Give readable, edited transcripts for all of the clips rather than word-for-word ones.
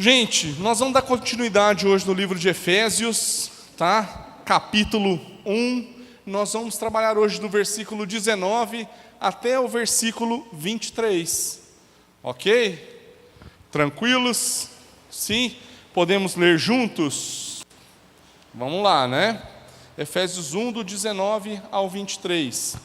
Gente, nós vamos dar continuidade hoje no livro de Efésios, tá? Capítulo 1. Nós vamos trabalhar hoje do versículo 19 até o versículo 23. Ok? Tranquilos? Sim? Podemos ler juntos? Vamos lá, né? Efésios 1, do 19 ao 23.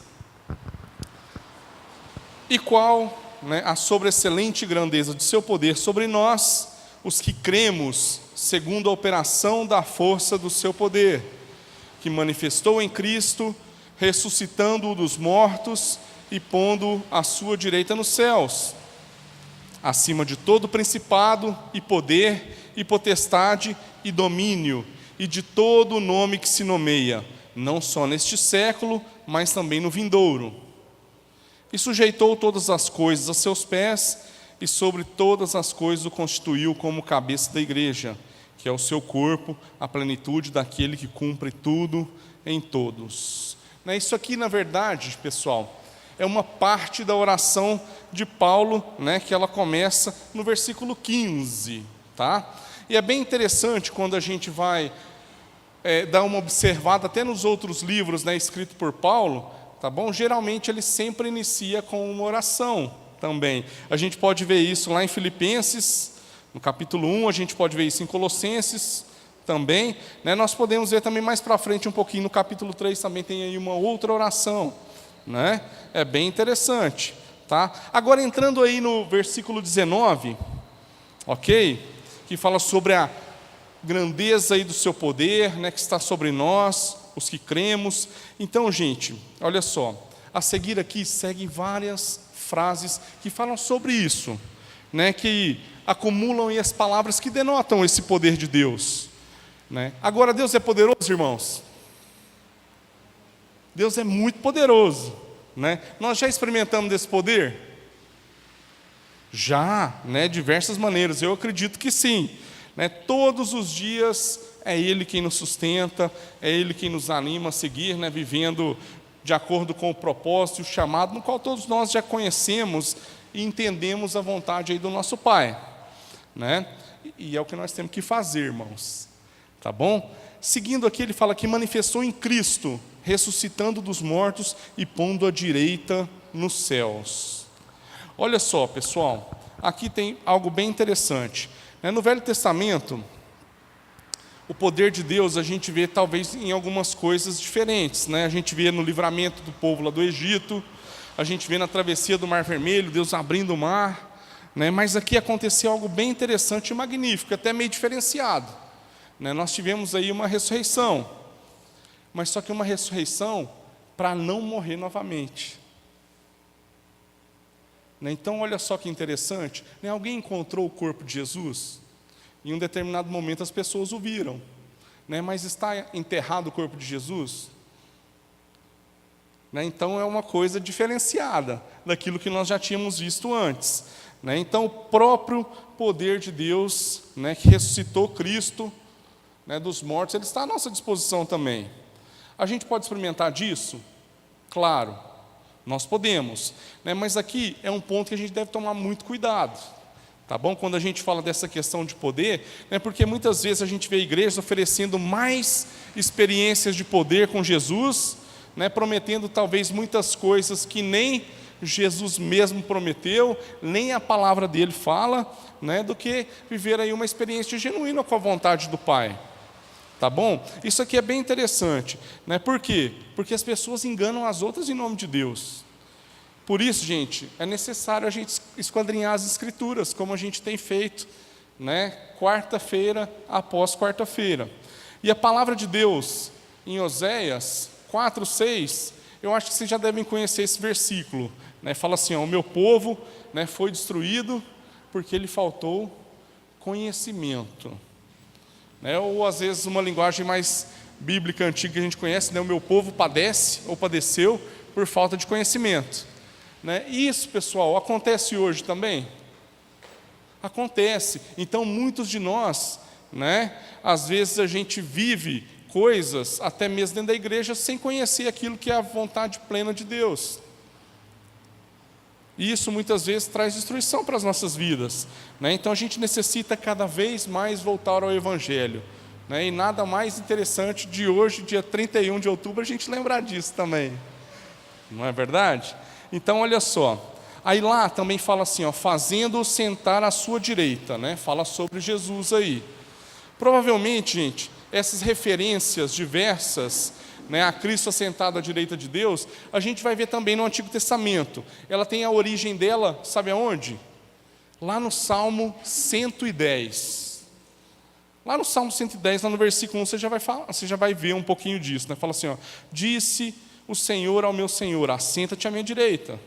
E qual, né, a sobreexcelente grandeza de seu poder sobre nós, os que cremos, segundo a operação da força do seu poder, que manifestou em Cristo, ressuscitando-o dos mortos e pondo à sua direita nos céus, acima de todo principado e poder e potestade e domínio, e de todo o nome que se nomeia, não só neste século, mas também no vindouro. E sujeitou todas as coisas a seus pés, e sobre todas as coisas o constituiu como cabeça da igreja, que é o seu corpo, a plenitude daquele que cumpre tudo em todos. Isso aqui, na verdade, pessoal, é uma parte da oração de Paulo, que ela começa no versículo 15, tá? E é bem interessante quando a gente vai dar uma observada até nos outros livros, escritos por Paulo, tá bom? Geralmente ele sempre inicia com uma oração também. A gente pode ver isso lá em Filipenses, no capítulo 1, a gente pode ver isso em Colossenses também, Nós podemos ver também mais para frente um pouquinho, no capítulo 3 também tem aí uma outra oração, É bem interessante, tá? Agora entrando aí no versículo 19, ok? Que fala sobre a grandeza aí do seu poder, que está sobre nós, os que cremos. Então, gente, olha só, a seguir aqui seguem várias frases que falam sobre isso, que acumulam aí as palavras que denotam esse poder de Deus, Agora, Deus é poderoso, irmãos? Deus é muito poderoso, Nós já experimentamos desse poder? Já, diversas maneiras, eu acredito que sim, Todos os dias é Ele quem nos sustenta, é Ele quem nos anima a seguir, vivendo de acordo com o propósito e o chamado, no qual todos nós já conhecemos e entendemos a vontade aí do nosso Pai, E é o que nós temos que fazer, irmãos, tá bom? Seguindo aqui, ele fala que manifestou em Cristo, ressuscitando dos mortos e pondo à direita nos céus. Olha só, pessoal, aqui tem algo bem interessante, No Velho Testamento, o poder de Deus a gente vê talvez em algumas coisas diferentes, A gente vê no livramento do povo lá do Egito, a gente vê na travessia do Mar Vermelho, Deus abrindo o mar, Mas aqui aconteceu algo bem interessante e magnífico, até meio diferenciado, Nós tivemos aí uma ressurreição, mas só que uma ressurreição para não morrer novamente. Então olha só que interessante, alguém encontrou o corpo de Jesus? Em um determinado momento as pessoas o viram, mas está enterrado o corpo de Jesus? Então é uma coisa diferenciada daquilo que nós já tínhamos visto antes, Então o próprio poder de Deus, que ressuscitou Cristo, dos mortos, Ele está à nossa disposição também. A gente pode experimentar disso? Claro, nós podemos, mas aqui é um ponto que a gente deve tomar muito cuidado, tá bom? Quando a gente fala dessa questão de poder, porque muitas vezes a gente vê igrejas oferecendo mais experiências de poder com Jesus, prometendo talvez muitas coisas que nem Jesus mesmo prometeu, nem a palavra dele fala, do que viver aí uma experiência genuína com a vontade do Pai. Tá bom? Isso aqui é bem interessante, Por quê? Porque as pessoas enganam as outras em nome de Deus. Por isso, gente, é necessário a gente esquadrinhar as Escrituras, como a gente tem feito, quarta-feira após quarta-feira. E a palavra de Deus, em Oséias 4:6, eu acho que vocês já devem conhecer esse versículo, Fala assim, o meu povo, foi destruído porque lhe faltou conhecimento. Ou às vezes uma linguagem mais bíblica antiga que a gente conhece, o meu povo padece ou padeceu por falta de conhecimento. Isso, pessoal, acontece hoje também? Acontece. Então muitos de nós, às vezes a gente vive coisas, até mesmo dentro da igreja, sem conhecer aquilo que é a vontade plena de Deus. E isso muitas vezes traz destruição para as nossas vidas, né? Então a gente necessita cada vez mais voltar ao Evangelho, né? E nada mais interessante de hoje, dia 31 de outubro, a gente lembrar disso também, não é verdade? Então olha só, aí lá também fala assim, ó, fazendo-o sentar à sua direita, né? Fala sobre Jesus aí. Provavelmente, gente, essas referências diversas, né, a Cristo assentado à direita de Deus, a gente vai ver também no Antigo Testamento. Ela tem a origem dela, sabe aonde? Lá no Salmo 110. Lá no Salmo 110, lá no versículo 1, você já vai ver um pouquinho disso, né? Fala assim, ó, disse o Senhor ao meu Senhor, assenta-te à minha direita,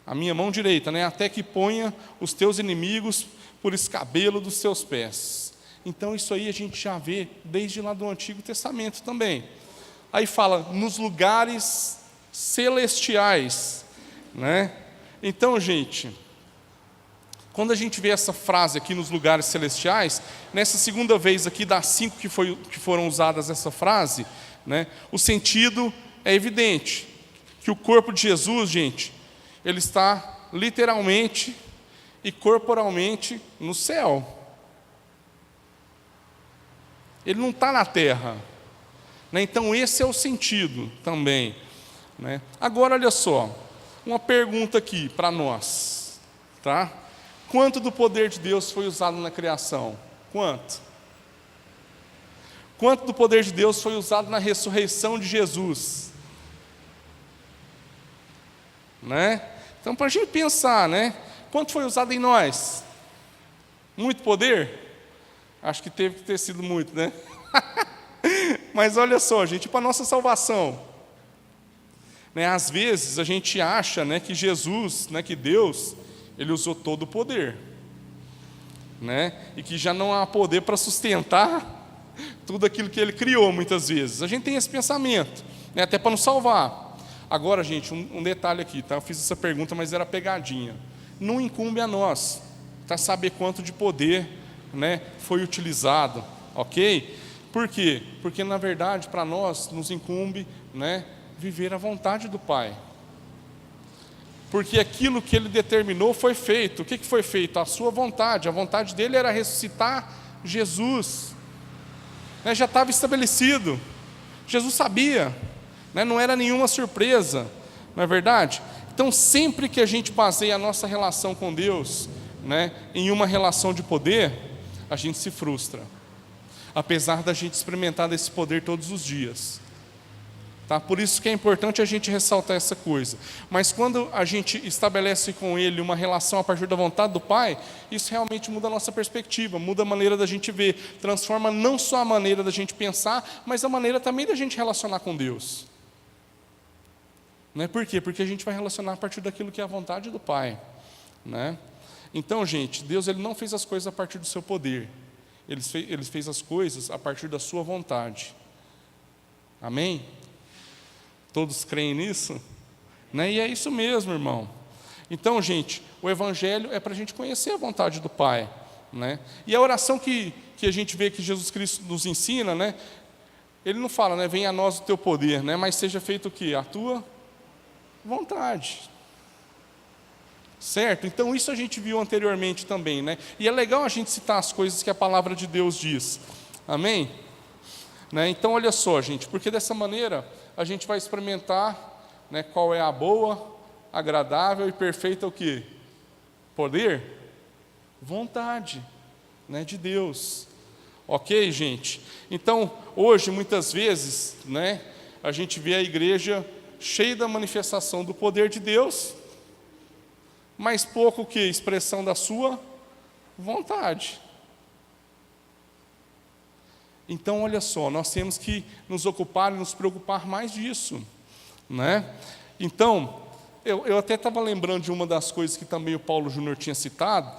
à minha mão direita, né, até que ponha os teus inimigos por escabelo dos teus pés. Então isso aí a gente já vê desde lá do Antigo Testamento também. Aí fala, nos lugares celestiais, né? Então, gente, quando a gente vê essa frase aqui, nos lugares celestiais, nessa segunda vez aqui, das 5 que foram usadas essa frase, né, o sentido é evidente, que o corpo de Jesus, gente, ele está literalmente e corporalmente no céu. Ele não está na terra. Então esse é o sentido também, né? Agora olha só, uma pergunta aqui para nós, tá? Quanto do poder de Deus foi usado na criação? Quanto? Quanto do poder de Deus foi usado na ressurreição de Jesus? Né? Então para a gente pensar, né? Quanto foi usado em nós? Muito poder? Acho que teve que ter sido muito, né? Mas olha só, gente, para a nossa salvação, né, às vezes a gente acha, né, que Jesus, né, que Deus, Ele usou todo o poder, né, e que já não há poder para sustentar tudo aquilo que Ele criou muitas vezes. A gente tem esse pensamento, né, até para nos salvar. Agora, gente, um detalhe aqui, tá? Eu fiz essa pergunta, mas era pegadinha. Não incumbe a nós, tá, saber quanto de poder, né, foi utilizado, ok? Por quê? Porque, na verdade, para nós, nos incumbe, né, viver a vontade do Pai. Porque aquilo que Ele determinou foi feito. O que foi feito? A sua vontade. A vontade dEle era ressuscitar Jesus. Né, já estava estabelecido. Jesus sabia. Né, não era nenhuma surpresa. Não é verdade? Então, sempre que a gente baseia a nossa relação com Deus, né, em uma relação de poder, a gente se frustra. Apesar da gente experimentar desse poder todos os dias, tá? Por isso que é importante a gente ressaltar essa coisa. Mas quando a gente estabelece com Ele uma relação a partir da vontade do Pai, isso realmente muda a nossa perspectiva, muda a maneira da gente ver, transforma não só a maneira da gente pensar, mas a maneira também da gente relacionar com Deus. Né? Por quê? Porque a gente vai relacionar a partir daquilo que é a vontade do Pai, né? Então, gente, Deus, Ele não fez as coisas a partir do seu poder. Ele fez as coisas a partir da sua vontade. Amém? Todos creem nisso? Né? E é isso mesmo, irmão. Então, gente, o Evangelho é para a gente conhecer a vontade do Pai, né? E a oração que a gente vê que Jesus Cristo nos ensina, né? Ele não fala, né, venha a nós o teu poder, né? Mas seja feito o quê? A tua vontade. Certo? Então isso a gente viu anteriormente também, né? E é legal a gente citar as coisas que a palavra de Deus diz. Amém? Né? Então olha só, gente, porque dessa maneira a gente vai experimentar, né, qual é a boa, agradável e perfeita o quê? Poder? Vontade, né, de Deus. Ok, gente? Então hoje muitas vezes, né, a gente vê a igreja cheia da manifestação do poder de Deus, mas pouco o que? Expressão da sua vontade. Então, olha só, nós temos que nos ocupar e nos preocupar mais disso, né? Então, eu até estava lembrando de uma das coisas que também o Paulo Júnior tinha citado,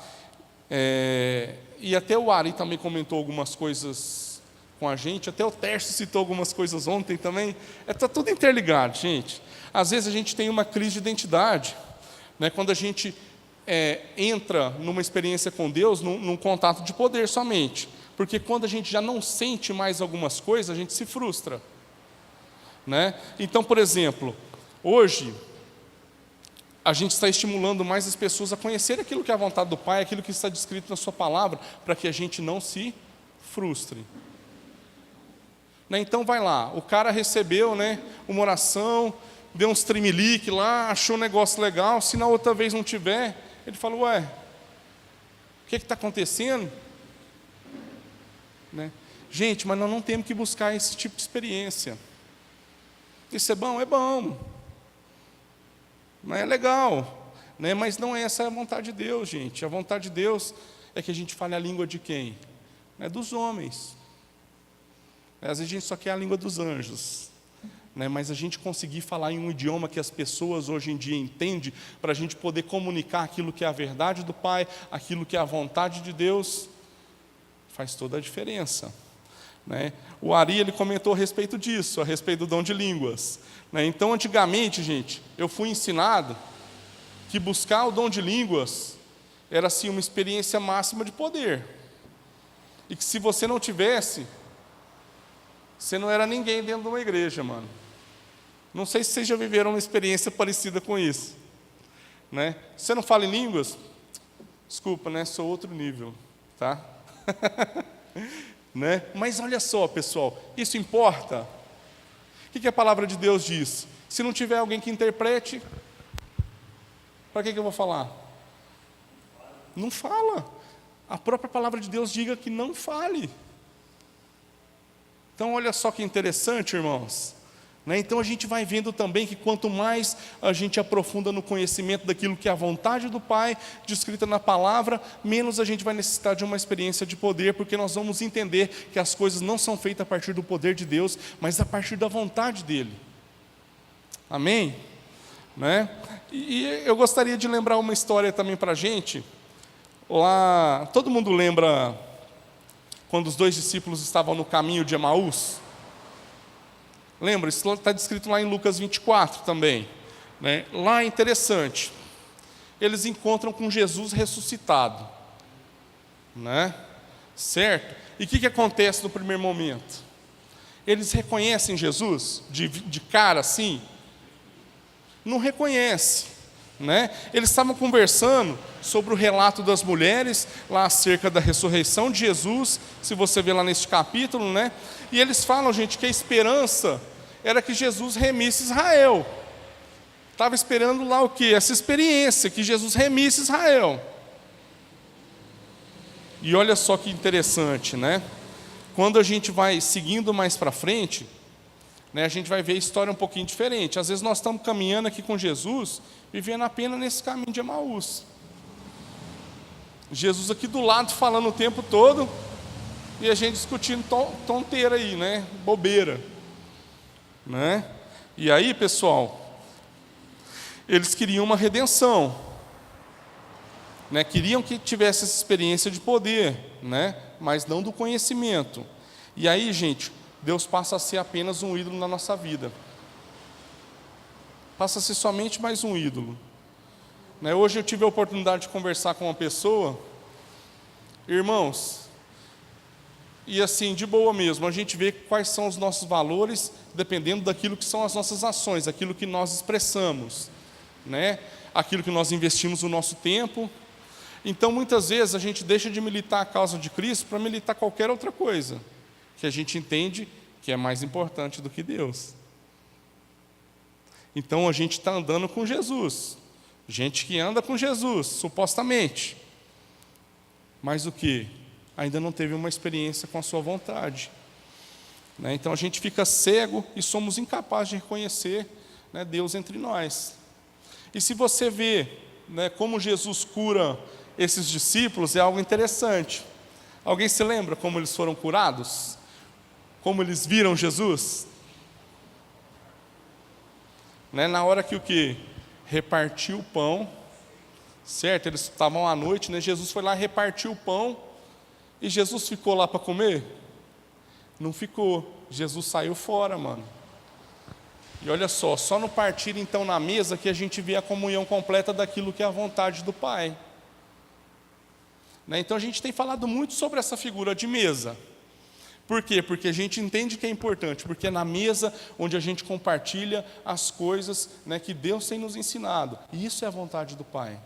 e até o Ari também comentou algumas coisas com a gente, até o Tércio citou algumas coisas ontem também. Está tudo interligado, gente. Às vezes a gente tem uma crise de identidade, né, quando a gente entra numa experiência com Deus, num contato de poder somente, porque quando a gente já não sente mais algumas coisas, a gente se frustra, né? Então, por exemplo, hoje a gente está estimulando mais as pessoas a conhecer aquilo que é a vontade do Pai, aquilo que está descrito na sua palavra, para que a gente não se frustre. Né? Então vai lá, o cara recebeu, né, uma oração, deu uns trimelique lá, achou um negócio legal, se na outra vez não tiver, ele fala, ué, o que está acontecendo? Né? Gente, mas nós não temos que buscar esse tipo de experiência. Isso é bom? É bom. Mas é legal. Né? Mas não é essa a vontade de Deus, gente. A vontade de Deus é que a gente fale a língua de quem? É dos homens. Às vezes a gente só quer a língua dos anjos. Né? Mas a gente conseguir falar em um idioma que as pessoas hoje em dia entendem, para a gente poder comunicar aquilo que é a verdade do Pai, aquilo que é a vontade de Deus, faz toda a diferença. Né? O Ari, ele comentou a respeito disso, a respeito do dom de línguas. Né? Então, antigamente, gente, eu fui ensinado que buscar o dom de línguas era assim, uma experiência máxima de poder. E que se você não tivesse, você não era ninguém dentro de uma igreja, mano. Não sei se vocês já viveram uma experiência parecida com isso. Né? Você não fala em línguas? Desculpa, né? Sou outro nível, tá? Né? Mas olha só, pessoal, isso importa? O que a palavra de Deus diz? Se não tiver alguém que interprete, para que eu vou falar? Não fala. A própria palavra de Deus diga que não fale. Então olha só que interessante, irmãos. Né? Então a gente vai vendo também que quanto mais a gente aprofunda no conhecimento daquilo que é a vontade do Pai, descrita na palavra, menos a gente vai necessitar de uma experiência de poder, porque nós vamos entender que as coisas não são feitas a partir do poder de Deus, mas a partir da vontade dEle. Amém? Né? E eu gostaria de lembrar uma história também para a gente. Lá, todo mundo lembra quando os 2 discípulos estavam no caminho de Emaús? Lembra? Isso está descrito lá em Lucas 24 também. Né? Lá é interessante. Eles encontram com Jesus ressuscitado. Né? Certo? E o que acontece no primeiro momento? Eles reconhecem Jesus de cara assim? Não reconhece. Né? Eles estavam conversando sobre o relato das mulheres, lá acerca da ressurreição de Jesus, se você vê lá neste capítulo, né? E eles falam, gente, que a esperança era que Jesus remisse Israel. Estava esperando lá o quê? Essa experiência, que Jesus remisse Israel. E olha só que interessante, né? Quando a gente vai seguindo mais para frente, né, a gente vai ver a história um pouquinho diferente. Às vezes nós estamos caminhando aqui com Jesus, vivendo apenas nesse caminho de Emaús. Jesus aqui do lado falando o tempo todo, e a gente discutindo tonteira aí, né? Bobeira. Né? E aí, pessoal, eles queriam uma redenção. Né? Queriam que tivesse essa experiência de poder, né? Mas não do conhecimento. E aí, gente, Deus passa a ser apenas um ídolo na nossa vida. Passa a ser somente mais um ídolo. Né? Hoje eu tive a oportunidade de conversar com uma pessoa, irmãos, e assim, de boa mesmo, a gente vê quais são os nossos valores, dependendo daquilo que são as nossas ações, aquilo que nós expressamos, né? Aquilo que nós investimos o nosso tempo. Então, muitas vezes, a gente deixa de militar a causa de Cristo para militar qualquer outra coisa, que a gente entende que é mais importante do que Deus. Então, a gente está andando com Jesus, gente que anda com Jesus, supostamente, mas o que? Ainda não teve uma experiência com a sua vontade. Né? Então, a gente fica cego e somos incapazes de reconhecer, né, Deus entre nós. E se você vê, né, como Jesus cura esses discípulos, é algo interessante. Alguém se lembra como eles foram curados? Como eles viram Jesus? Né, na hora que o quê? Repartiu o pão, certo? Eles estavam à noite, né? Jesus foi lá e repartiu o pão, e Jesus ficou lá para comer? Não ficou. Jesus saiu fora, mano. E olha só no partir então na mesa que a gente vê a comunhão completa daquilo que é a vontade do Pai. Né? Então a gente tem falado muito sobre essa figura de mesa. Por quê? Porque a gente entende que é importante, porque é na mesa onde a gente compartilha as coisas, né, que Deus tem nos ensinado. E isso é a vontade do Pai.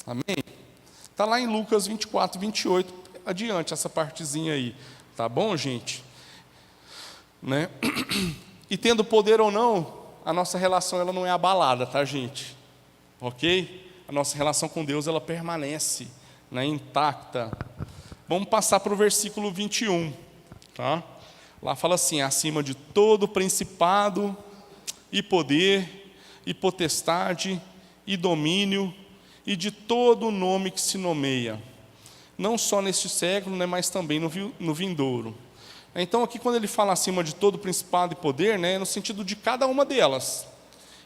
Amém? Está lá em Lucas 24, 28, adiante essa partezinha aí. Tá bom, gente? Né? E tendo poder ou não, a nossa relação ela não é abalada, tá, gente? Ok? A nossa relação com Deus ela permanece, né, intacta. Vamos passar para o versículo 21, tá? Lá fala assim: acima de todo principado e poder e potestade e domínio e de todo nome que se nomeia, não só neste século, né, mas também no vindouro. Então aqui quando ele fala acima de todo principado e poder, né, é no sentido de cada uma delas.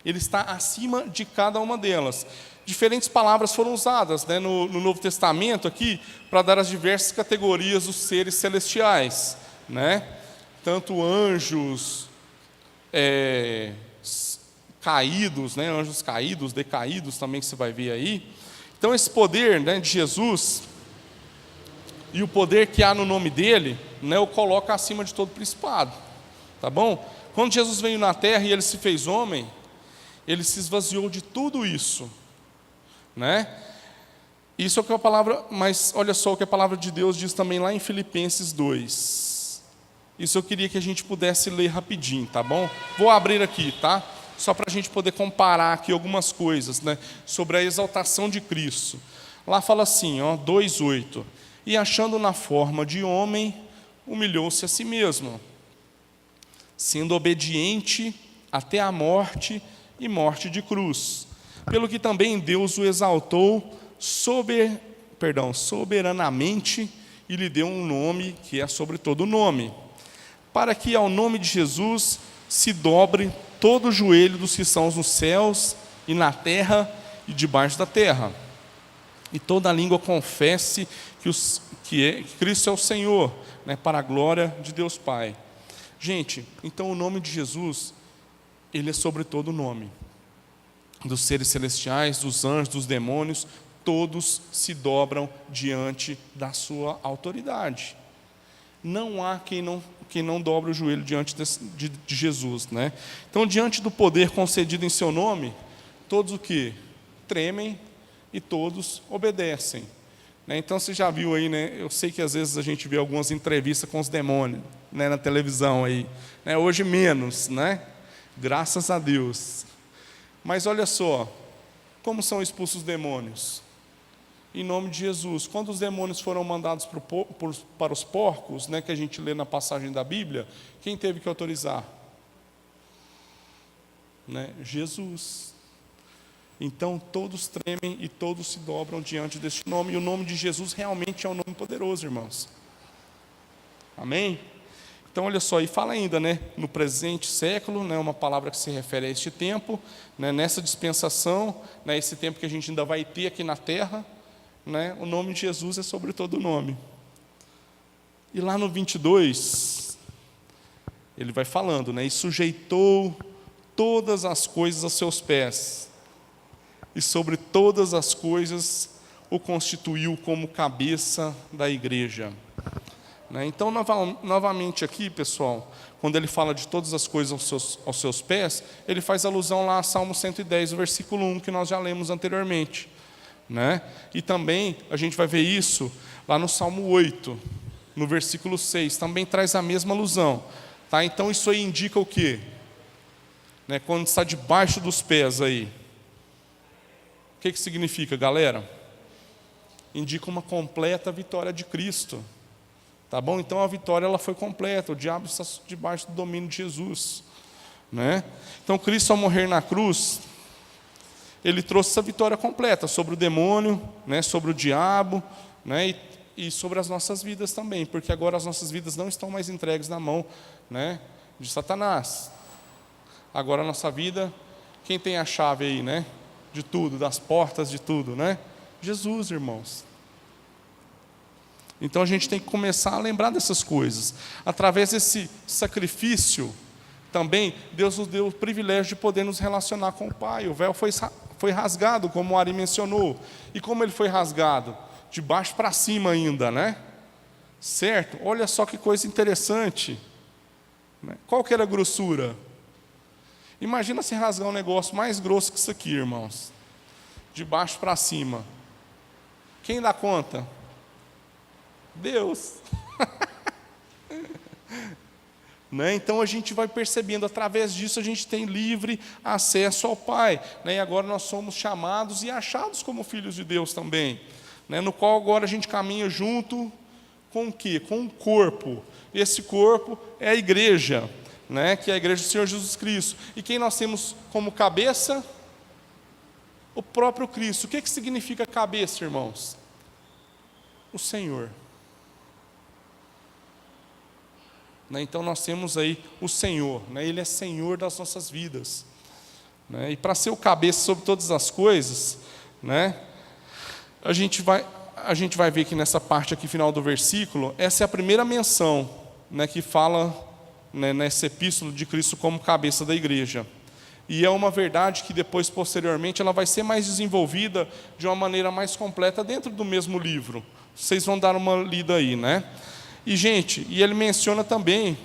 Ele está acima de cada uma delas. Diferentes palavras foram usadas, né, no Novo Testamento aqui para dar as diversas categorias dos seres celestiais, né? Tanto anjos caídos, né, anjos caídos, decaídos também que você vai ver aí. Então esse poder, né, de Jesus e o poder que há no nome dele, né, o coloca acima de todo principado, tá bom? Quando Jesus veio na terra e ele se fez homem, ele se esvaziou de tudo isso, né? Isso é o que a palavra, mas olha só o que a palavra de Deus diz também lá em Filipenses 2. Isso eu queria que a gente pudesse ler rapidinho, tá bom? Vou abrir aqui, tá? Só para a gente poder comparar aqui algumas coisas, né, sobre a exaltação de Cristo. Lá fala assim, ó, 2:8. E achando na forma de homem, humilhou-se a si mesmo, sendo obediente até a morte e morte de cruz. Pelo que também Deus o exaltou soberanamente e lhe deu um nome que é sobre todo nome, para que ao nome de Jesus se dobre todo o joelho dos que são nos céus e na terra e debaixo da terra, e toda a língua confesse que Cristo é o Senhor, né, para a glória de Deus Pai. Gente, então o nome de Jesus, ele é sobre todo nome. Dos seres celestiais, dos anjos, dos demônios, todos se dobram diante da sua autoridade. Não há quem não dobre o joelho diante de Jesus, né? Então, diante do poder concedido em seu nome, todos o que? Tremem e todos obedecem, né? Então, você já viu aí, né? Eu sei que às vezes a gente vê algumas entrevistas com os demônios, né, na televisão aí, né? Hoje menos, né? Graças a Deus. Mas olha só, como são expulsos os demônios? Em nome de Jesus. Quando os demônios foram mandados para os porcos, né, que a gente lê na passagem da Bíblia, quem teve que autorizar? Né? Jesus. Então todos tremem e todos se dobram diante deste nome, e o nome de Jesus realmente é um nome poderoso, irmãos. Amém? Então, olha só, e fala ainda, né, no presente século, né, uma palavra que se refere a este tempo, né, nessa dispensação, né, esse tempo que a gente ainda vai ter aqui na terra, né, o nome de Jesus é sobre todo nome. E lá no 22, ele vai falando, né, e sujeitou todas as coisas a seus pés, e sobre todas as coisas o constituiu como cabeça da igreja. Então, novamente aqui, pessoal, quando ele fala de todas as coisas aos seus pés, ele faz alusão lá a Salmo 110, versículo 1, que nós já lemos anteriormente, né? E também a gente vai ver isso lá no Salmo 8, no versículo 6, também traz a mesma alusão, tá? Então isso aí indica o quê? Né? Quando está debaixo dos pés aí, o que significa, galera? Indica uma completa vitória de Cristo. Tá bom? Então a vitória ela foi completa, o diabo está debaixo do domínio de Jesus, né? Então Cristo, ao morrer na cruz, ele trouxe essa vitória completa sobre o demônio, né, sobre o diabo, né, e sobre as nossas vidas também, porque agora as nossas vidas não estão mais entregues na mão, né, de Satanás. Agora a nossa vida, quem tem a chave aí, né, de tudo, das portas de tudo, né? Jesus, irmãos. Então a gente tem que começar a lembrar dessas coisas. Através desse sacrifício, também Deus nos deu o privilégio de poder nos relacionar com o Pai. O véu foi rasgado, como o Ari mencionou. E como ele foi rasgado? De baixo para cima ainda, né? certo? Olha só que coisa interessante, né? Qual que era a grossura? Imagina se rasgar um negócio mais grosso que isso aqui, irmãos, de baixo para cima. Quem dá conta? Deus. Né? Então a gente vai percebendo, através disso a gente tem livre acesso ao Pai, né? E agora nós somos chamados e achados como filhos de Deus também, né? No qual agora a gente caminha junto com o quê? Com o corpo. Esse corpo é a igreja, né? Que é a igreja do Senhor Jesus Cristo. E quem nós temos como cabeça? O próprio Cristo. O que significa cabeça, irmãos? O Senhor. Então nós temos aí o Senhor, né? Ele é Senhor das nossas vidas, né? E para ser o cabeça sobre todas as coisas, né? A gente vai ver que nessa parte aqui final do versículo, essa é a primeira menção, né, que fala, né, nessa epístola de Cristo como cabeça da igreja. E é uma verdade que depois, posteriormente, ela vai ser mais desenvolvida de uma maneira mais completa dentro do mesmo livro. Vocês vão dar uma lida aí, né? E, gente, ele menciona também,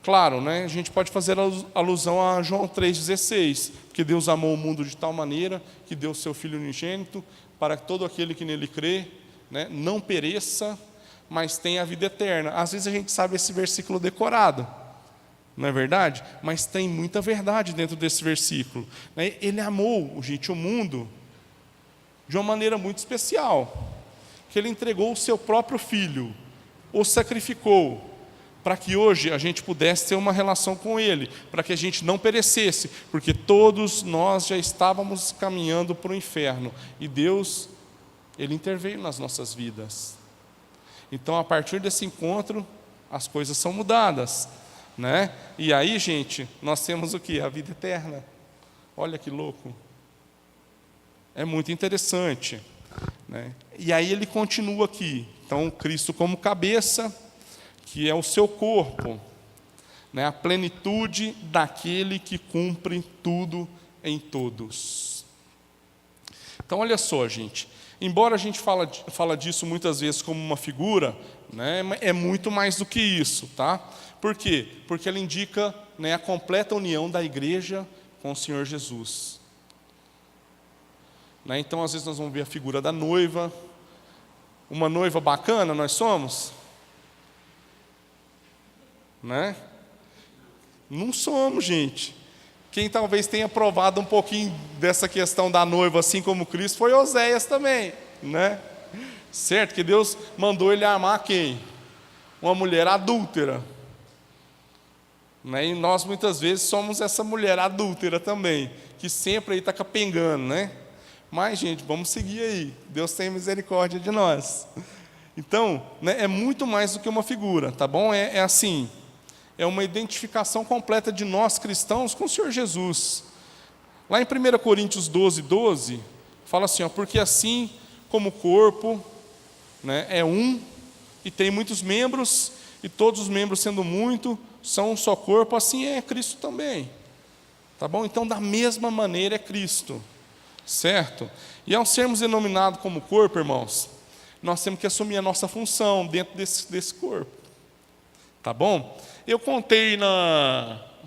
claro, né, a gente pode fazer alusão a João 3,16, porque Deus amou o mundo de tal maneira que deu o seu Filho unigênito, para que todo aquele que nele crê, né, não pereça, mas tenha a vida eterna. Às vezes a gente sabe esse versículo decorado, não é verdade? Mas tem muita verdade dentro desse versículo, né? Ele amou, gente, o mundo de uma maneira muito especial, que Ele entregou o seu próprio Filho, o sacrificou, para que hoje a gente pudesse ter uma relação com Ele, para que a gente não perecesse, porque todos nós já estávamos caminhando para o inferno, e Deus, Ele interveio nas nossas vidas. Então, a partir desse encontro, as coisas são mudadas, né? E aí, gente, nós temos o quê? A vida eterna. Olha que louco. É muito interessante, né? E aí ele continua aqui. Então, Cristo como cabeça, que é o seu corpo, né? A plenitude daquele que cumpre tudo em todos. Então, olha só, gente. Embora a gente fala disso muitas vezes como uma figura, né, é muito mais do que isso, tá? Por quê? Porque ela indica, né, a completa união da igreja com o Senhor Jesus. Né, então, às vezes nós vamos ver a figura da noiva. Uma noiva bacana nós somos? Né? Não somos, gente. Quem talvez tenha provado um pouquinho dessa questão da noiva, assim como Cristo, foi Oséias também, né? Certo? Que Deus mandou ele amar quem? Uma mulher adúltera, né? E nós muitas vezes somos essa mulher adúltera também, que sempre aí está capengando, né? Mas, gente, vamos seguir aí. Deus tem misericórdia de nós. Então, né, é muito mais do que uma figura, tá bom? É assim, é uma identificação completa de nós cristãos com o Senhor Jesus. Lá em 1 Coríntios 12, fala assim, ó, porque assim como o corpo, né, é um e tem muitos membros, e todos os membros sendo muito, são um só corpo, assim é Cristo também. Tá bom? Então, da mesma maneira é Cristo. Certo? E ao sermos denominados como corpo, irmãos, nós temos que assumir a nossa função dentro desse corpo. Tá bom? Eu contei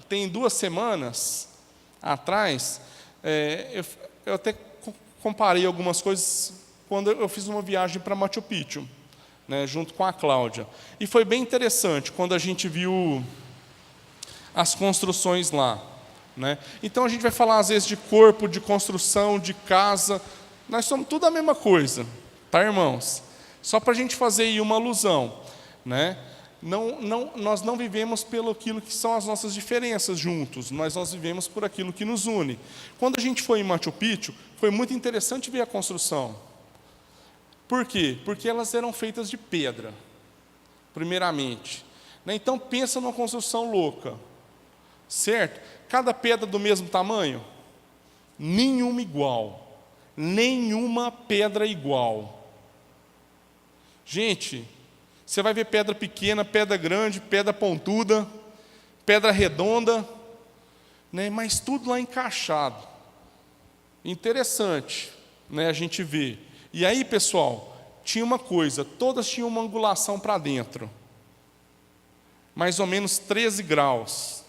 tem 2 semanas atrás, eu até comparei algumas coisas quando eu fiz uma viagem para Machu Picchu, né, junto com a Cláudia. E foi bem interessante quando a gente viu as construções lá. Né? Então a gente vai falar às vezes de corpo, de construção, de casa. Nós somos tudo a mesma coisa, tá, irmãos? Só para a gente fazer aí uma alusão, né? Nós não vivemos pelo aquilo que são as nossas diferenças juntos, mas nós vivemos por aquilo que nos une. Quando a gente foi em Machu Picchu, foi muito interessante ver a construção. Por quê? Porque elas eram feitas de pedra, primeiramente, né? Então pensa numa construção louca, certo? Cada pedra do mesmo tamanho? Nenhuma igual. Nenhuma pedra igual. Gente, você vai ver pedra pequena, pedra grande, pedra pontuda, pedra redonda, né? Mas tudo lá encaixado. Interessante, né, a gente vê. E aí, pessoal, tinha uma coisa, todas tinham uma angulação para dentro. Mais ou menos 13 graus.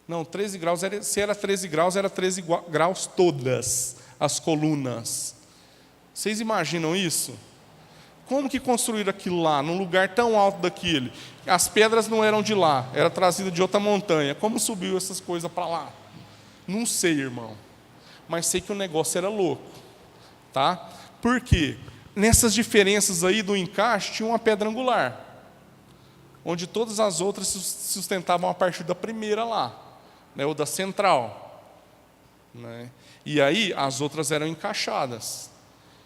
Não, 13 graus, se era 13 graus, era 13 graus todas as colunas. Vocês imaginam isso? Como que construíram aquilo lá, num lugar tão alto daquele? As pedras não eram de lá, era trazida de outra montanha. Como subiu essas coisas para lá? Não sei, irmão. Mas sei que o negócio era louco. Tá? Por quê? Nessas diferenças aí do encaixe, tinha uma pedra angular, onde todas as outras se sustentavam a partir da primeira lá, né, ou da central. Né? E aí, as outras eram encaixadas.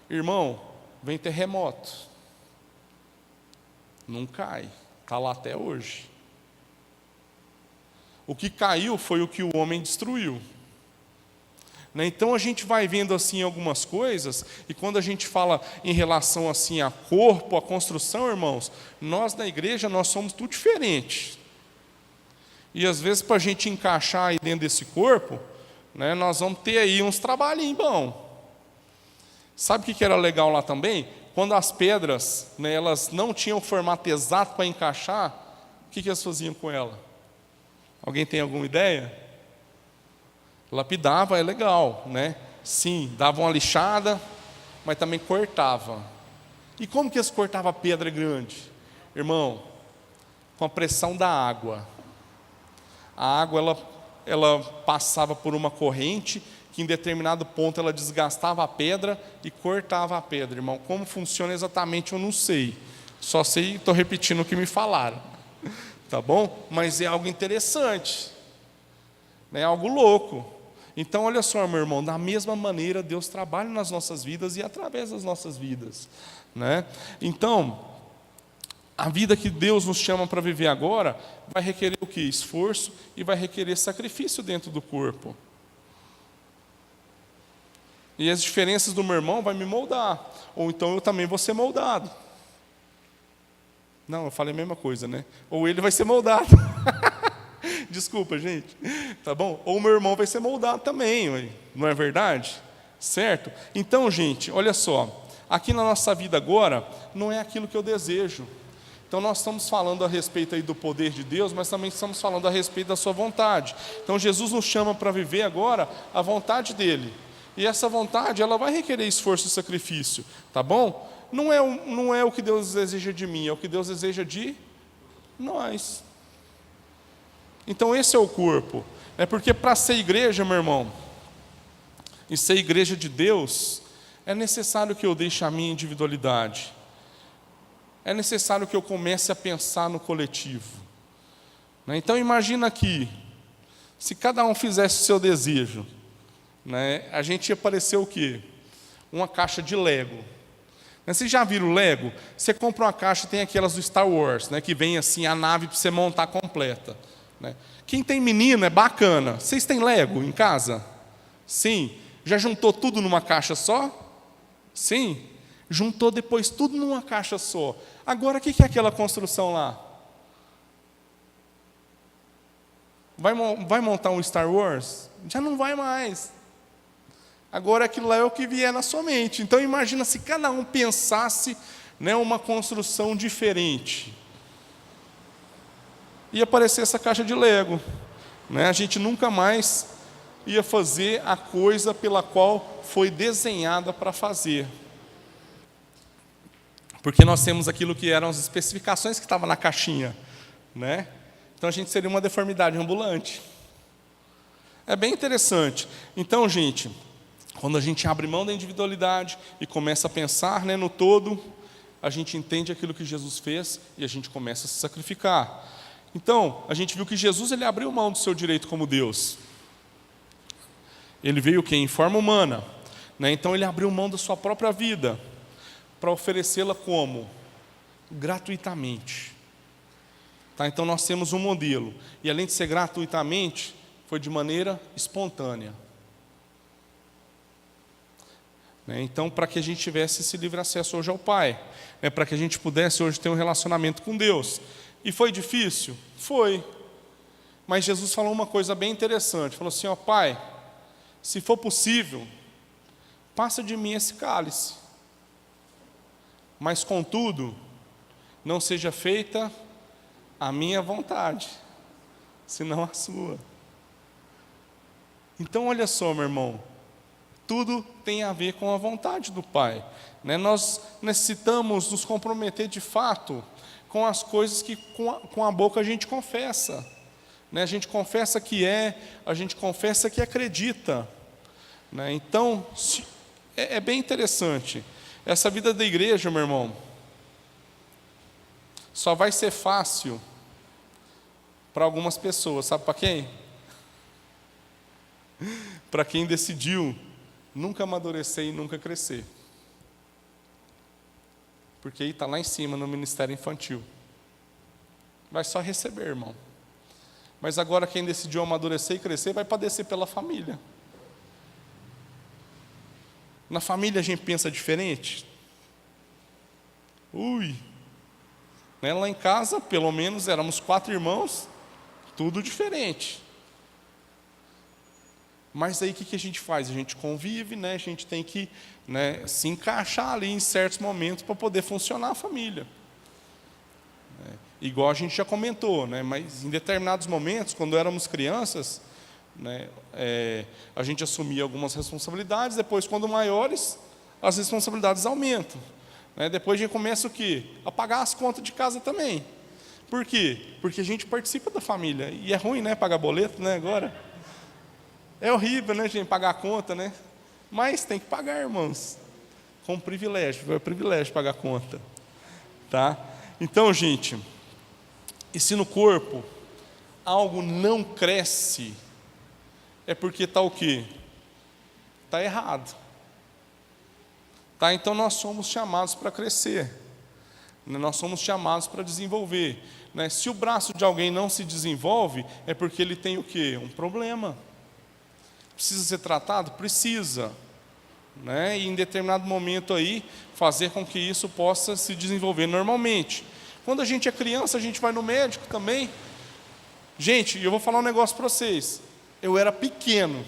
Irmão, vem terremoto. Não cai. Está lá até hoje. O que caiu foi o que o homem destruiu. Né? Então a gente vai vendo assim algumas coisas, e quando a gente fala em relação assim a corpo, a construção, irmãos, nós na igreja nós somos tudo diferente. E às vezes para a gente encaixar aí dentro desse corpo, né, nós vamos ter aí uns trabalhinhos bons. Sabe o que era legal lá também? Quando as pedras, né, elas não tinham o formato exato para encaixar, o que elas faziam com ela? Alguém tem alguma ideia? Lapidava, é legal, né? Sim, dava uma lixada, mas também cortava. E como que eles cortavam a pedra grande? Irmão, com a pressão da água. A água, ela passava por uma corrente, que em determinado ponto ela desgastava a pedra e cortava a pedra. Irmão, como funciona exatamente eu não sei. Só sei, estou repetindo o que me falaram. Tá bom? Mas é algo interessante. É algo louco. Então, olha só, meu irmão, da mesma maneira Deus trabalha nas nossas vidas e através das nossas vidas. Né? Então, a vida que Deus nos chama para viver agora vai requerer o quê? Esforço e vai requerer sacrifício dentro do corpo. E as diferenças do meu irmão vão me moldar. Ou então eu também vou ser moldado. Não, eu falei a mesma coisa, né? Ou ele vai ser moldado. Desculpa, gente. Tá bom? Ou o meu irmão vai ser moldado também, não é verdade? Certo? Então, gente, olha só. Aqui na nossa vida agora, não é aquilo que eu desejo. Então, nós estamos falando a respeito aí do poder de Deus, mas também estamos falando a respeito da sua vontade. Então, Jesus nos chama para viver agora a vontade dEle. E essa vontade, ela vai requerer esforço e sacrifício. Tá bom? Não é o que Deus deseja de mim, é o que Deus deseja de nós. Então esse é o corpo. É porque para ser igreja, meu irmão, e ser igreja de Deus, é necessário que eu deixe a minha individualidade. É necessário que eu comece a pensar no coletivo. Então imagina aqui, se cada um fizesse o seu desejo, né, a gente ia parecer o quê? Uma caixa de Lego. Vocês já viram o Lego? Você compra uma caixa, tem aquelas do Star Wars, né, que vem assim a nave para você montar completa. Né? Quem tem menino é bacana. Vocês têm Lego em casa? Sim. Já juntou tudo numa caixa só? Sim. Juntou depois tudo numa caixa só. Agora o que é aquela construção lá? Vai montar um Star Wars? Já não vai mais. Agora aquilo lá é o que vier na sua mente. Então imagina se cada um pensasse, né, uma construção diferente. Ia aparecer essa caixa de Lego. Né? A gente nunca mais ia fazer a coisa pela qual foi desenhada para fazer. Porque nós temos aquilo que eram as especificações que estavam na caixinha. Né? Então a gente seria uma deformidade ambulante. É bem interessante. Então, gente, quando a gente abre mão da individualidade e começa a pensar, né, no todo, a gente entende aquilo que Jesus fez e a gente começa a se sacrificar. Então, a gente viu que Jesus ele abriu mão do seu direito como Deus. Ele veio o quê? Em forma humana. Né? Então, ele abriu mão da sua própria vida para oferecê-la como? Gratuitamente. Tá? Então, nós temos um modelo. E além de ser gratuitamente, foi de maneira espontânea. Né? Então, para que a gente tivesse esse livre acesso hoje ao Pai. Né? Para que a gente pudesse hoje ter um relacionamento com Deus. E foi difícil? Foi. Mas Jesus falou uma coisa bem interessante. Falou assim, ó, Pai, se for possível, passa de mim esse cálice. Mas contudo, não seja feita a minha vontade, senão a sua. Então olha só, meu irmão, tudo tem a ver com a vontade do Pai, né? Nós necessitamos nos comprometer de fato com as coisas que com a boca a gente confessa, né? A gente confessa que a gente confessa que acredita, né? Então é bem interessante. Essa vida da igreja, meu irmão, só vai ser fácil para algumas pessoas, sabe para quem? Para quem decidiu nunca amadurecer e nunca crescer. Porque aí está lá em cima no ministério infantil. Vai só receber, irmão. Mas agora quem decidiu amadurecer e crescer vai padecer pela família. Na família a gente pensa diferente? Né? Lá em casa, pelo menos, éramos 4 irmãos, tudo diferente. Mas aí o que a gente faz? A gente convive, né? A gente tem que, né, se encaixar ali em certos momentos para poder funcionar a família. Igual a gente já comentou, né? Mas em determinados momentos, quando éramos crianças, né, a gente assumia algumas responsabilidades, depois, quando maiores, as responsabilidades aumentam. Né? Depois a gente começa o quê? A pagar as contas de casa também. Por quê? Porque a gente participa da família. E é ruim, né? Pagar boleto, né? Agora. É horrível, né, gente? Pagar a conta, né? Mas tem que pagar, irmãos. Com privilégio. É privilégio pagar a conta. Tá? Então, gente, e se no corpo algo não cresce, é porque está o quê? Está errado. Tá? Então nós somos chamados para crescer. Nós somos chamados para desenvolver. Né? Se o braço de alguém não se desenvolve, é porque ele tem o quê? Um problema. Precisa ser tratado? Precisa. Né? E em determinado momento aí, fazer com que isso possa se desenvolver normalmente. Quando a gente é criança, a gente vai no médico também. Gente, eu vou falar um negócio para vocês. Eu era pequeno.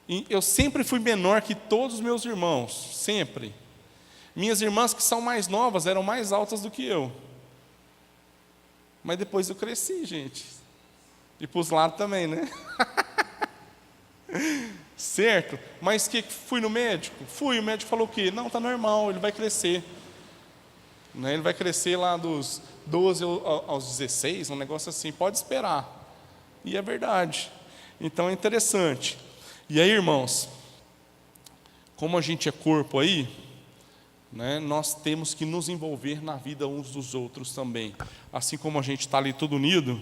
E eu sempre fui menor que todos os meus irmãos. Sempre. Minhas irmãs que são mais novas eram mais altas do que eu. Mas depois eu cresci, gente. E para os lados também, né? Certo? Mas que fui no médico? Fui, o médico falou o quê? Não, está normal, ele vai crescer. Né? Ele vai crescer lá dos 12 aos 16, um negócio assim, pode esperar. E é verdade. Então é interessante. E aí, irmãos, como a gente é corpo aí, né, nós temos que nos envolver na vida uns dos outros também. Assim como a gente está ali todo unido,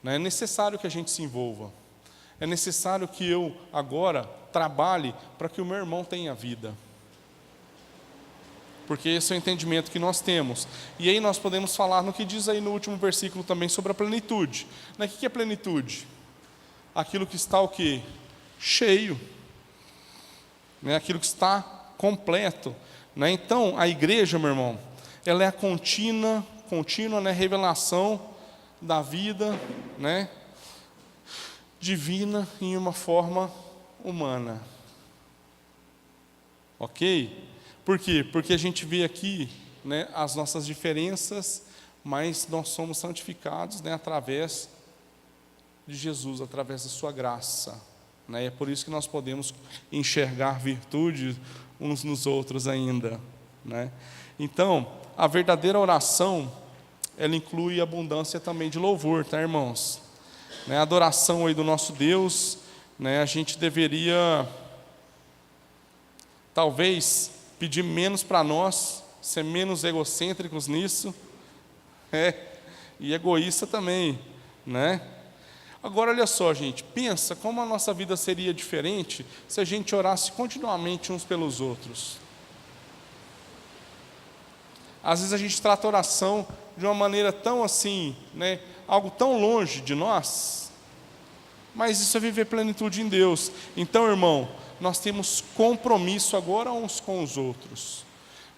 né, é necessário que a gente se envolva. É necessário que eu agora trabalhe para que o meu irmão tenha vida. Porque esse é o entendimento que nós temos. E aí nós podemos falar no que diz aí no último versículo também sobre a plenitude. Né, o que é plenitude? Aquilo que está o quê? Cheio. Né, aquilo que está completo. Né? Então, a igreja, meu irmão, ela é a contínua, né, revelação da vida, né, divina em uma forma humana. Ok? Por quê? Porque a gente vê aqui, né, as nossas diferenças, mas nós somos santificados, né, através de Jesus, através da sua graça. Né? É por isso que nós podemos enxergar virtude uns nos outros ainda. Né? Então, a verdadeira oração, ela inclui abundância também de louvor, tá, irmãos? Né? A adoração aí do nosso Deus, né, a gente deveria, talvez, pedir menos para nós, ser menos egocêntricos nisso, e egoísta também, né? Agora, olha só, gente, pensa como a nossa vida seria diferente se a gente orasse continuamente uns pelos outros. Às vezes a gente trata a oração de uma maneira tão assim, né, algo tão longe de nós, mas isso é viver plenitude em Deus. Então, irmão, nós temos compromisso agora uns com os outros.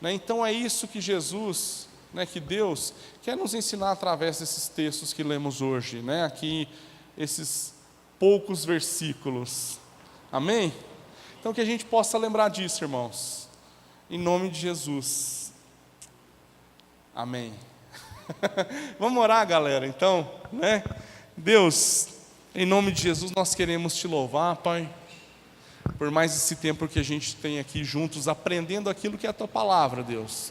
Né? Então é isso que Jesus, né, que Deus quer nos ensinar através desses textos que lemos hoje, né? Aqui, esses poucos versículos. Amém? Então que a gente possa lembrar disso, irmãos. Em nome de Jesus. Amém. Vamos orar, galera, então, né? Deus, em nome de Jesus, nós queremos te louvar, Pai, por mais esse tempo que a gente tem aqui juntos, aprendendo aquilo que é a tua palavra, Deus.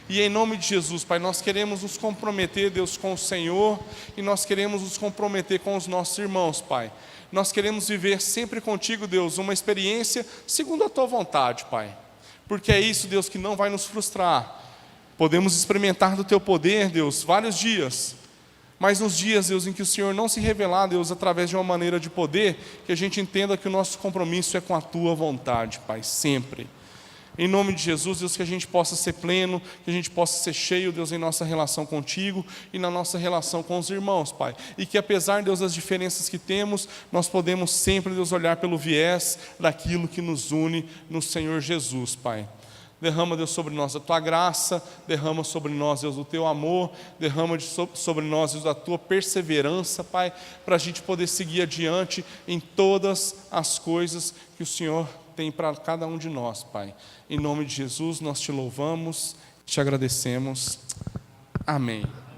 E em nome de Jesus, Pai, nós queremos nos comprometer, Deus, com o Senhor, e nós queremos nos comprometer com os nossos irmãos, Pai. Nós queremos viver sempre contigo, Deus, uma experiência segundo a tua vontade, Pai. Porque é isso, Deus, que não vai nos frustrar. Podemos experimentar do teu poder, Deus, vários dias. Mas nos dias, Deus, em que o Senhor não se revelar, Deus, através de uma maneira de poder, que a gente entenda que o nosso compromisso é com a tua vontade, Pai, sempre. Em nome de Jesus, Deus, que a gente possa ser pleno, que a gente possa ser cheio, Deus, em nossa relação contigo e na nossa relação com os irmãos, Pai. E que apesar, Deus, das diferenças que temos, nós podemos sempre, Deus, olhar pelo viés daquilo que nos une no Senhor Jesus, Pai. Derrama, Deus, sobre nós a tua graça, derrama sobre nós, Deus, o teu amor, derrama sobre nós, Deus, a tua perseverança, Pai, para a gente poder seguir adiante em todas as coisas que o Senhor tem para cada um de nós, Pai. Em nome de Jesus, nós te louvamos, te agradecemos. Amém.